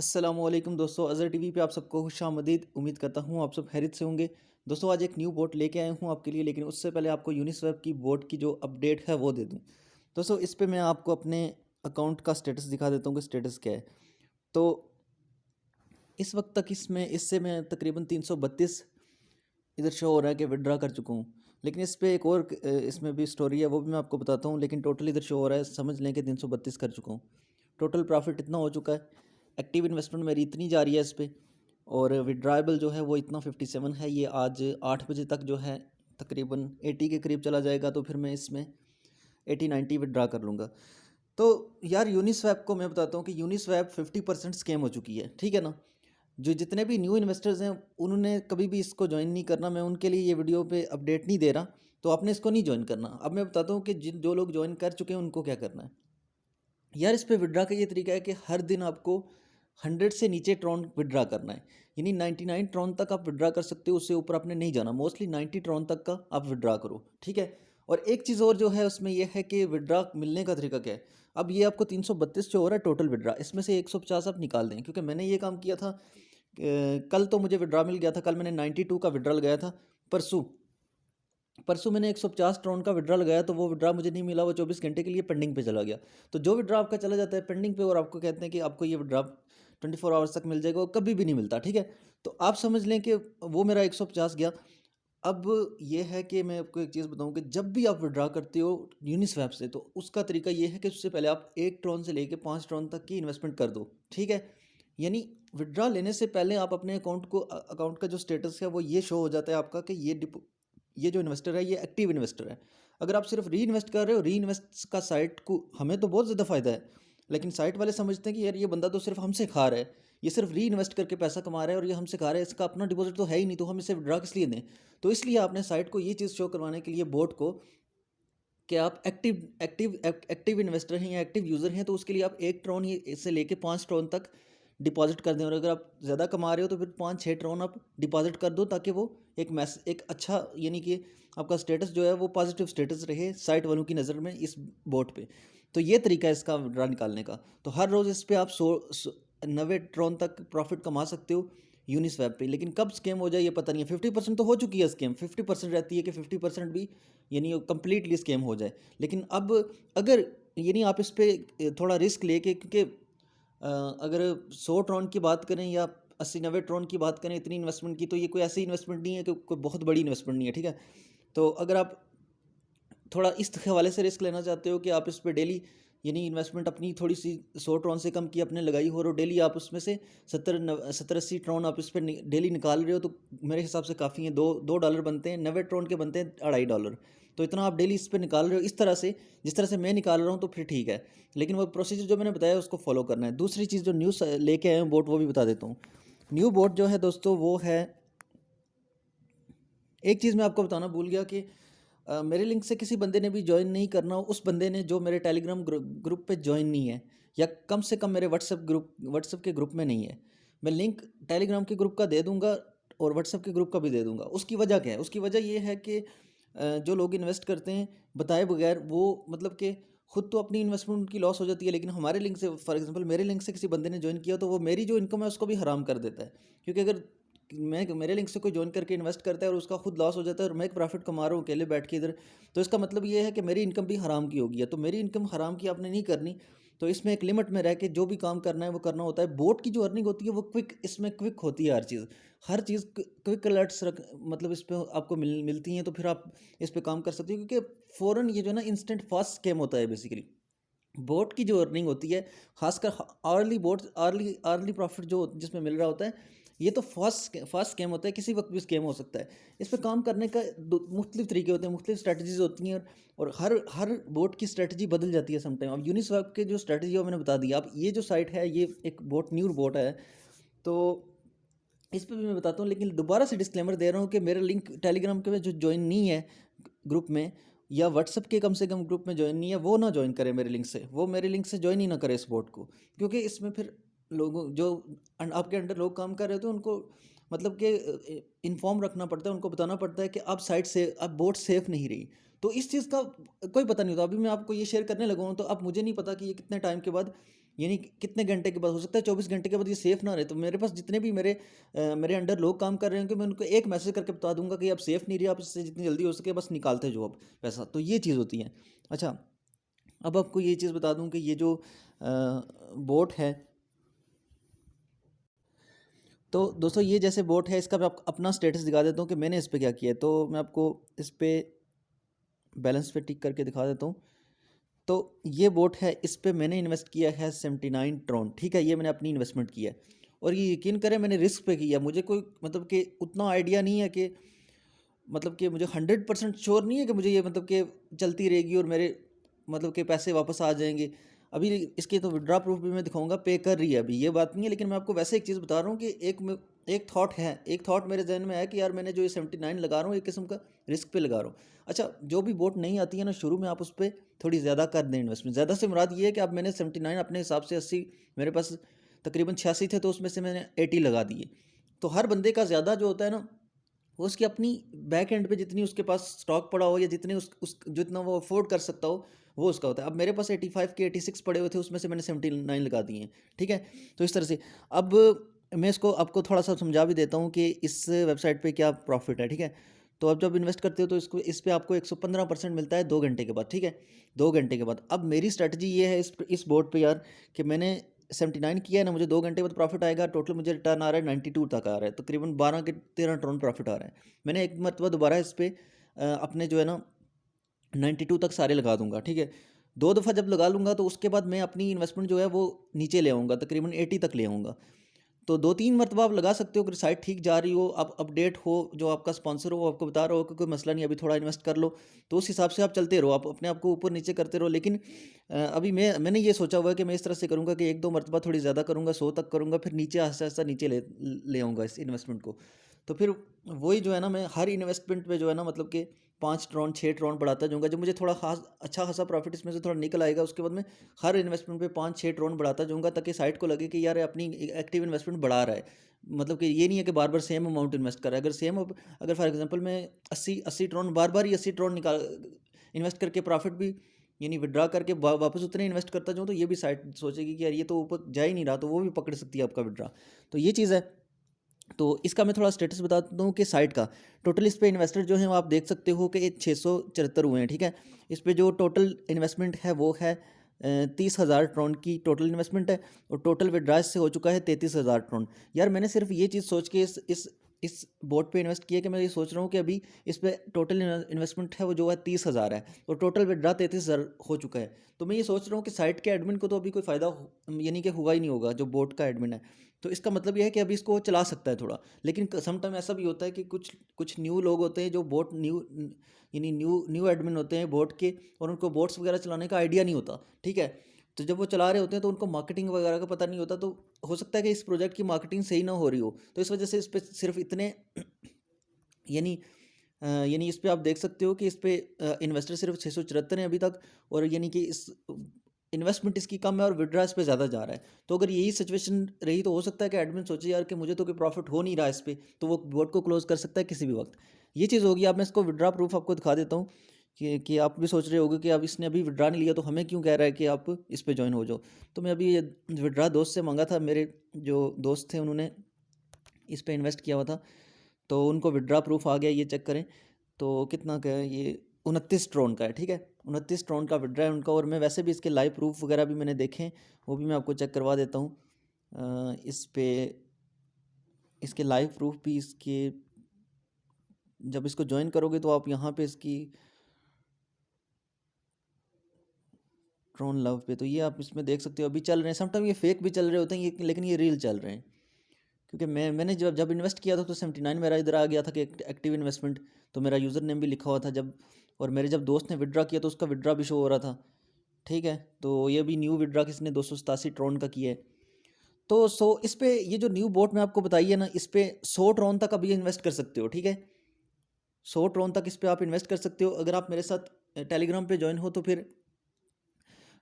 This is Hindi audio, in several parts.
अस्सलामुअलैकुम दोस्तों, अज़हर टीवी पे आप सबको खुशामदीद। उम्मीद करता हूँ आप सब खैरियत से होंगे। दोस्तों आज एक न्यू बोट लेके आया हूँ आपके लिए, लेकिन उससे पहले आपको यूनिस्वैप की बोट की जो अपडेट है वो दे दूँ। दोस्तों इस पे मैं आपको अपने अकाउंट का स्टेटस दिखा देता हूँ कि स्टेटस क्या है। तो इस वक्त तक इससे मैं तकरीबन 332 इधर शो हो रहा है कि विड्रा कर चुका हूँ। लेकिन इस पे एक और इसमें भी स्टोरी है, वो भी मैं आपको बताता हूँ। लेकिन टोटल इधर शो हो रहा है, समझ लें कि 332 कर चुका हूँ। टोटल प्रॉफिट इतना हो चुका है। एक्टिव इन्वेस्टमेंट मेरी इतनी जा रही है इस पे, और विड्राएबल जो है वो इतना 57 है। ये आज 8 बजे तक जो है तकरीबन 80 के करीब चला जाएगा, तो फिर मैं इसमें 80-90 विड्रा कर लूँगा। तो यार यूनिस्वैप को मैं बताता हूँ कि यूनिस्वैप 50% स्कैम हो चुकी है, ठीक है ना। जो जितने भी न्यू इन्वेस्टर्स हैं उन्होंने कभी भी इसको ज्वाइन नहीं करना। मैं उनके लिए ये वीडियो पे अपडेट नहीं दे रहा, तो आपने इसको नहीं ज्वाइन करना। अब मैं बताता हूँ कि जिन जो लोग ज्वाइन कर चुके हैं उनको क्या करना है। यार इस पे विड्रा का ये तरीका है कि हर दिन आपको 100 से नीचे ट्रॉन विड्रा करना है। यानी 99 ट्रॉन तक आप विड्रा कर सकते हो, उससे ऊपर आपने नहीं जाना। मोस्टली 90 ट्रॉन तक का आप विड्रा करो, ठीक है। और एक चीज़ और जो है उसमें यह है कि विड्रा मिलने का तरीका क्या है। अब ये आपको 332 जो हो रहा है टोटल विड्रा, इसमें से 150 आप निकाल दें, क्योंकि मैंने ये काम किया था। कल तो मुझे विड्रा मिल गया था, कल मैंने 92 का विड्रा लगाया था। परसों परसों मैंने 150 ट्रॉन का विड्रा लगाया, तो वो विड्रा मुझे नहीं मिला, वो 24 घंटे के लिए पेंडिंग पे चला गया। तो जो विड्रा आपका चला जाता है पेंडिंग पे और आपको कहते हैं कि आपको ये विड्रा 24 आवर्स तक मिल जाएगा, वो कभी भी नहीं मिलता, ठीक है। तो आप समझ लें कि वो मेरा 150 गया। अब ये है कि मैं आपको एक चीज़ बताऊं कि जब भी आप विड्रा करते हो यूनिस्वैप से, तो उसका तरीका ये है कि उससे पहले आप 1 ट्रॉन से लेके 5 ट्रॉन तक की इन्वेस्टमेंट कर दो, ठीक है। यानी विड्रा लेने से पहले आप अपने अकाउंट का जो स्टेटस है वो ये शो हो जाता है आपका कि ये जो इन्वेस्टर है ये एक्टिव इन्वेस्टर है। अगर आप सिर्फ री इन्वेस्ट कर रहे हो, री इन्वेस्ट का साइट को हमें तो बहुत ज़्यादा फ़ायदा है, लेकिन साइट वाले समझते हैं कि यार ये बंदा तो सिर्फ हमसे खा रहा है, ये सिर्फ री इन्वेस्ट करके पैसा कमा रहा है और ये हमसे खा रहा है, इसका अपना डिपॉजिट तो है ही नहीं, तो हम इसे विड्रा किस लिए दें। तो इसलिए आपने साइट को ये चीज़ शो करवाने के लिए बोट को कि आप एक्टिव इन्वेस्टर हैं या एक्टिव यूज़र हैं, तो उसके लिए आप 1 ट्रॉन से लेके 5 ट्रॉन तक डिपॉजिट कर दें। और अगर आप ज़्यादा कमा रहे हो तो फिर 5-6 ट्रॉन आप डिपॉजिट कर दो, ताकि वो एक अच्छा, यानी कि आपका स्टेटस जो है वो पॉजिटिव स्टेटस रहे साइट वालों की नज़र में इस बोट पे। तो ये तरीका है इसका विड्रा निकालने का। तो हर रोज़ इस पे आप 90 ट्रॉन तक प्रॉफिट कमा सकते हो यूनिस्वैप पे। लेकिन कब स्कैम हो जाए ये पता नहीं है। 50% तो हो चुकी है स्कैम, 50% रहती है कि 50% भी यानी कंप्लीटली स्कैम हो जाए। लेकिन अब अगर यानी आप इस पे थोड़ा रिस्क लेके, क्योंकि अगर 100 ट्रॉन की बात करें या 80-90 ट्रॉन की बात करें इतनी इन्वेस्टमेंट की, तो ये कोई ऐसी इन्वेस्टमेंट नहीं है कि कोई बहुत बड़ी इन्वेस्टमेंट नहीं है, ठीक है। तो अगर आप थोड़ा इस हवाले से रिस्क लेना चाहते हो कि आप इस पे डेली यानी इन्वेस्टमेंट अपनी थोड़ी सी 100 ट्रॉन से कम की आपने लगाई हो, और डेली आप उसमें से 70-80 ट्रॉन आप इस पर डेली निकाल रहे हो, तो मेरे हिसाब से काफ़ी है। दो डॉलर बनते हैं, 90 ट्रॉन के बनते हैं $2.5। तो इतना आप डेली इस पर निकाल रहे हो इस तरह से, जिस तरह से मैं निकाल रहा हूँ, तो फिर ठीक है। लेकिन वो प्रोसीजर जो मैंने बताया उसको फॉलो करना है। दूसरी चीज़ जो न्यूज़ लेके आए हैं बोट, वो भी बता देता हूँ। न्यू बोट जो है दोस्तों वो है, एक चीज़ मैं आपको बताना भूल गया कि मेरे लिंक से किसी बंदे ने भी ज्वाइन नहीं करना हो, उस बंदे ने जो मेरे टेलीग्राम ग्रुप पे ज्वाइन नहीं है, या कम से कम मेरे व्हाट्सएप के ग्रुप में नहीं है। मैं लिंक टेलीग्राम के ग्रुप का दे दूंगा और व्हाट्सएप के ग्रुप का भी दे दूंगा। उसकी वजह क्या है? उसकी वजह ये है कि जो लोग इन्वेस्ट करते हैं बताए बगैर, वो मतलब कि खुद तो अपनी इन्वेस्टमेंट उनकी लॉस हो जाती है, लेकिन हमारे लिंक से, फॉर एग्जांपल मेरे लिंक से किसी बंदे ने ज्वाइन किया, तो वो मेरी जो इनकम है उसको भी हराम कर देता है। क्योंकि अगर मैं मेरे लिंक से कोई ज्वाइन करके इन्वेस्ट करता है और उसका खुद लॉस हो जाता है, और मैं एक प्रॉफिट कमा रहा हूँ अकेले बैठ के इधर, तो इसका मतलब ये है कि मेरी इनकम भी हराम की होगी है। तो मेरी इनकम हराम की आपने नहीं करनी। तो इसमें एक लिमिट में रह के जो भी काम करना है वो करना होता है। बोट की जो अर्निंग होती है वो इसमें क्विक होती है। हर चीज़ क्विक अलर्ट्स मतलब इस पर आपको मिलती हैं, तो फिर आप इस पर काम कर सकते हो। क्योंकि फ़ौरन ये जो है ना इंस्टेंट फास्ट स्कैम होता है बेसिकली। बोट की जो अर्निंग होती है, खासकर early boat early early profit जो जिसमें मिल रहा होता है, ये तो फास्ट स्कैम होता है, किसी वक्त भी स्कैम हो सकता है। इस पे काम करने का मुख्तलिफ तरीके होते हैं, मुख्तलिफ स्ट्रैटेजीज होती हैं, और हर हर बोट की स्ट्रैटेजी बदल जाती है समटाइम। अब यूनिस्वैप के जो स्ट्रैटेजी है वो मैंने बता दिया। अब ये जो साइट है ये एक न्यू बोट है, तो इस पे भी मैं बताता हूँ। लेकिन दोबारा से डिस्क्लेमर दे रहा हूँ कि मेरा लिंक टेलीग्राम के में जो ज्वाइन नहीं है ग्रुप में, या व्हाट्सअप के कम से कम ग्रुप में ज्वाइन नहीं है, वो ना ज्वाइन करे मेरे लिंक से। वो मेरे लिंक से ज्वाइन ही ना करे इस बोट को, क्योंकि इसमें फिर लोगों जो आपके अंडर लोग काम कर रहे होते हैं उनको मतलब कि इन्फॉर्म रखना पड़ता है, उनको बताना पड़ता है कि अब बोट सेफ नहीं रही। तो इस चीज़ का कोई पता नहीं होता। अभी मैं आपको ये शेयर करने लगा हूँ, तो अब मुझे नहीं पता कि ये कितने टाइम के बाद यानी कि कितने घंटे के बाद, हो सकता है 24 घंटे के बाद ये सेफ़ ना रहे। तो मेरे पास जितने भी मेरे अंडर लोग काम कर रहे हैं, कि मैं उनको एक मैसेज करके बता दूंगा कि आप सेफ़ नहीं रहिए, आप इससे जितनी जल्दी हो सके बस निकालते जाओ आप पैसा। तो ये चीज़ होती है। अच्छा, अब आपको ये चीज़ बता दूं कि ये जो बोट है, तो दोस्तों ये जैसे बोट है, इसका मैं आप अपना स्टेटस दिखा देता हूँ कि मैंने इस पे क्या किया है। तो मैं आपको इस पे बैलेंस पे टिक करके दिखा देता हूँ। तो ये बोट है, इस पे मैंने इन्वेस्ट किया है 79 ट्रॉन, ठीक है। ये मैंने अपनी इन्वेस्टमेंट की है, और ये यकीन करें मैंने रिस्क पे किया। मुझे कोई मतलब कि उतना आइडिया नहीं है कि, मतलब कि मुझे 100% श्योर नहीं है कि मुझे ये मतलब कि चलती रहेगी और मेरे मतलब कि पैसे वापस आ जाएंगे। अभी इसके तो विड्रॉ प्रूफ भी मैं दिखाऊंगा, पे कर रही है, अभी ये बात नहीं है। लेकिन मैं आपको वैसे एक चीज़ बता रहा हूँ कि एक थॉट है, एक थॉट मेरे जहन में है कि यार मैंने जो ये 79 लगा रहा हूँ, एक किस्म का रिस्क पे लगा रहा हूँ। अच्छा, जो भी बोट नहीं आती है ना, शुरू में आप उस पर थोड़ी ज़्यादा कर दें इन्वेस्टमेंट। ज़्यादा से मुराद ये है कि अब मैंने 79 अपने हिसाब से 80, मेरे पास तकरीबन 86 थे, तो उसमें से मैंने 80 लगा दिए। तो हर बंदे का ज़्यादा जो होता है ना, वो उसकी अपनी बैक एंड पे जितनी उसके पास स्टॉक पड़ा हो, या जितने उस जितना वो अफोर्ड कर सकता हो, वो उसका होता है। अब मेरे पास 85 के 86 पड़े हुए थे, उसमें से मैंने 79 लगा दिए हैं, ठीक है। तो इस तरह से अब मैं इसको आपको थोड़ा सा समझा भी देता हूँ कि इस वेबसाइट पे क्या प्रॉफिट है, ठीक है। तो अब जब इन्वेस्ट करते हो तो इस पे आपको 115% मिलता है 2 घंटे के बाद, ठीक है। 2 घंटे के बाद अब मेरी स्ट्रेटजी ये है इस बोर्ड पे यार, कि मैंने 79 किया है ना, मुझे 2 घंटे बाद प्रॉफिट आएगा। टोटल मुझे रिटर्न आ रहा है 92 तक आ रहा है, तो तकरीबन 12 के 13 टर्न प्रॉफिट आ रहा है। मैंने एक मरतबा दोबारा इस पे अपने जो है ना 92 तक सारे लगा दूंगा, ठीक है। 2 दफ़ा जब लगा लूंगा तो उसके बाद मैं अपनी इन्वेस्टमेंट जो है वो नीचे ले आऊँगा, तकरीबन 80 तक ले आऊँगा। तो 2-3 मरतबा आप लगा सकते हो, अगर साइट ठीक जा रही हो, आप अपडेट हो, जो आपका स्पॉन्सर हो वो आपको बता रहा हो कि कोई मसला नहीं, अभी थोड़ा इन्वेस्ट कर लो, तो उस हिसाब से आप चलते रहो, आप अपने आप को ऊपर नीचे करते रहो। लेकिन अभी मैंने ये सोचा हुआ है कि मैं इस तरह से करूँगा कि 1-2 मरतबा थोड़ी ज़्यादा करूँगा, 100 तक करूँगा, फिर नीचे आहिस्ता आहिस्ता नीचे ले ले आऊँगा इस इन्वेस्टमेंट को। तो फिर वही जो है ना, मैं हर इन्वेस्टमेंट पे जो है ना, मतलब कि 5 ट्रॉन 6 ट्रॉन बढ़ाता जाऊँगा। जब मुझे थोड़ा खास अच्छा खासा प्रॉफिट इसमें से थोड़ा निकल आएगा, उसके बाद मैं हर इन्वेस्टमेंट पे 5-6 ट्रॉन बढ़ाता जाऊँगा, ताकि साइट को लगे कि यार ये अपनी एक्टिव इन्वेस्टमेंट बढ़ा रहा है। मतलब कि ये नहीं है कि बार बार सेम अमाउंट इन्वेस्ट कर रहा है। अगर फॉर एग्जांपल मैं 80 ट्रॉन बार बार ही 80 ट्रॉन निकाल इन्वेस्ट करके प्रॉफिट भी, यानी विड्रा करके वापस उतने इन्वेस्ट करता जाऊँ, तो ये भी साइट सोचेगी कि यार ये तो ऊपर जा ही नहीं रहा, तो वो भी पकड़ सकती है आपका विड्रा। तो ये चीज़ है। तो इसका मैं थोड़ा स्टेटस बता देता हूँ कि साइट का टोटल इस पे इन्वेस्टर जो हैं वो आप देख सकते हो कि 674 हुए हैं, ठीक है। इस पे जो टोटल इन्वेस्टमेंट है वो है 30,000 ट्रॉन की टोटल इन्वेस्टमेंट है, और टोटल विड्रा से हो चुका है 33,000 ट्रॉन। यार मैंने सिर्फ ये चीज़ सोच के इस बोट पे इन्वेस्ट किया कि मैं ये सोच रहा हूँ कि अभी इस पे टोटल इन्वेस्टमेंट है वो जो है 30,000 है, और टोटल विड्रा 33,000 हो चुका है। तो मैं ये सोच रहा हूँ कि साइट के एडमिन को तो अभी कोई फ़ायदा यानी कि हुआ ही नहीं होगा, जो बोट का एडमिन है। तो इसका मतलब ये है कि अभी इसको वो चला सकता है थोड़ा। लेकिन सम टाइम ऐसा भी होता है कि कुछ कुछ न्यू लोग होते हैं, जो बोट यानी न्यू न्यू एडमिन होते हैं बोट के, और उनको बोट्स वगैरह चलाने का आइडिया नहीं होता, ठीक है। तो जब वो चला रहे होते हैं तो उनको मार्केटिंग वगैरह का पता नहीं होता, तो हो सकता है कि इस प्रोजेक्ट की मार्केटिंग सही ना हो रही हो, तो इस वजह से इस पर सिर्फ इतने यानी यानी इस पे आप देख सकते हो कि इस पे इन्वेस्टर सिर्फ 674 हैं अभी तक, और यानी कि इस इन्वेस्टमेंट इसकी कम है और विड्रा इस पे ज़्यादा जा रहा है। तो अगर यही सिचुएशन रही तो हो सकता है कि एडमिन सोचे यार कि मुझे तो कोई प्रॉफिट हो नहीं रहा इस पे, तो वो बोट को क्लोज कर सकता है किसी भी वक्त। ये चीज़ होगी। अब मैं इसको विड्रा प्रूफ आपको दिखा देता हूँ, कि आप भी सोच रहे होगे कि अब इसने अभी विड्रा नहीं लिया तो हमें क्यों कह रहा है कि आप इस पे ज्वाइन हो जाओ। तो मैं अभी ये विड्रा दोस्त से मांगा था, मेरे जो दोस्त थे उन्होंने इस पे इन्वेस्ट किया हुआ था, तो उनको विड्रा प्रूफ आ गया, ये चेक करें। तो कितना का है ये, 29 ट्रॉन का है, ठीक है। 29 ट्रॉन का विड्रा है उनका, और मैं वैसे भी इसके लाइव प्रूफ वगैरह भी मैंने देखे हैं, वो भी मैं आपको चेक करवा देता हूँ। इस पे इसके लाइव प्रूफ भी इसके, जब इसको ज्वाइन करोगे तो आप यहाँ पे इसकी ट्रॉन लव पे, तो ये आप इसमें देख सकते हो अभी चल रहे हैं। समटाइम ये फेक भी चल रहे होते हैं ये, लेकिन ये रियल चल रहे हैं। क्योंकि मैंने जब जब इन्वेस्ट किया था तो 79 मेरा इधर आ गया था कि एक्टिव इन्वेस्टमेंट, तो मेरा यूज़र नेम भी लिखा हुआ था जब, और मेरे जब दोस्त ने विड्रा किया तो उसका विड्रा भी शो हो रहा था, ठीक है। तो ये भी न्यू विड्रा किसने 287 ट्रॉन का किया है। तो इस पे ये जो न्यू बोट मैं आपको बताई है ना, इस पे 100 ट्रॉन तक अभी इन्वेस्ट कर सकते हो, ठीक है। 100 ट्रॉन तक इस पे आप इन्वेस्ट कर सकते हो। अगर आप मेरे साथ टेलीग्राम पे ज्वाइन हो तो फिर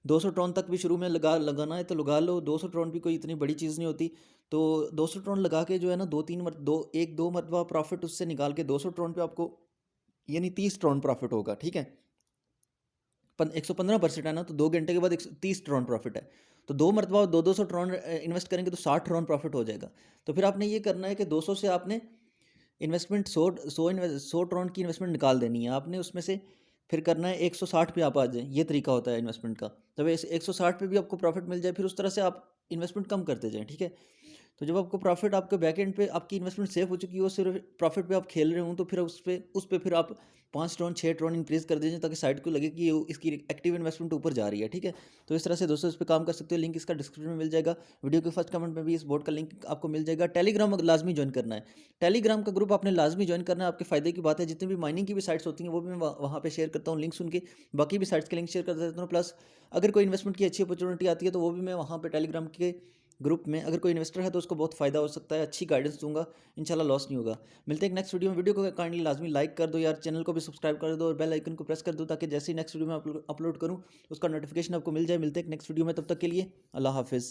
200 ट्रॉन तक भी शुरू में लगाना है तो लगा लो। 200 ट्रॉन भी कोई इतनी बड़ी चीज़ नहीं होती। तो 200 ट्रॉन लगा के जो है ना, 1-2 मरतबा प्रॉफिट उससे निकाल के 200 ट्रॉन पे आपको यानी 30 ट्रॉन प्रॉफिट होगा, ठीक है। 115% है ना, तो 2 घंटे के बाद 130 ट्रॉन प्रॉफिट है। तो 2 मरतबा 200 ट्रॉन इन्वेस्ट करेंगे तो 60 ट्रॉन प्रॉफिट हो जाएगा। तो फिर आपने ये करना है कि 200 से आपने इन्वेस्टमेंट 100 ट्रॉन की इन्वेस्टमेंट निकाल देनी है आपने, उसमें से फिर करना है 160 पे आप आ जाएँ, ये तरीका होता है इन्वेस्टमेंट का। जब इस 160 पे भी आपको प्रॉफिट मिल जाए, फिर उस तरह से आप इन्वेस्टमेंट कम करते जाएँ, ठीक है? तो जब आपको प्रॉफिट आपके बैक एंड पे आपकी इन्वेस्टमेंट सेफ हो चुकी हो, सिर्फ प्रॉफिट पे आप खेल रहे हो, तो फिर उस पे फिर आप 5 टर्न 6 टर्न इंक्रीज़ कर दीजिए, ताकि साइट को लगे कि ये इसकी एक्टिव इन्वेस्टमेंट ऊपर जा रही है, ठीक है? तो इस तरह से दोस्तों इस पे काम कर सकते हो। लिंक इसका डिस्क्रिप्शन में मिल जाएगा। वीडियो के फर्स्ट कमेंट में भी इस बोर्ड का लिंक आपको मिल जाएगा। टेलीग्राम लाजमी ज्वाइन करना है। टेलीग्राम का ग्रुप आपने लाजमी ज्वाइन करना है, आपके फ़ायदे की बात है। जितनी भी माइनिंग की भी साइट्स होती हैं वो भी मैं वहाँ पे शेयर करता हूँ लिंक सुन के। बाकी भी साइट्स के लिंक शेयर कर देता हूँ। प्लस अगर कोई इन्वेस्टमेंट की अच्छी अपॉर्चुनिटी आती है तो वो भी मैं वहाँ पे टेलीग्राम के ग्रुप में, अगर कोई इन्वेस्टर है तो उसको बहुत फ़ायदा हो सकता है, अच्छी गाइडेंस दूंगा, इंशाल्लाह लॉस नहीं होगा। मिलते हैं एक नेक्स्ट वीडियो में। वीडियो को काइंडली लाजमी लाइक कर दो यार, चैनल को भी सब्सक्राइब कर दो और बेल आइकन को प्रेस कर दो, ताकि जैसे ही नेक्स्ट वीडियो में अपलोड करूँ उसका नोटिफिकेशन आपको मिल जाए। मिलते हैं एक नेक्स्ट वीडियो में, तब तक के लिए अल्लाह हाफिज़।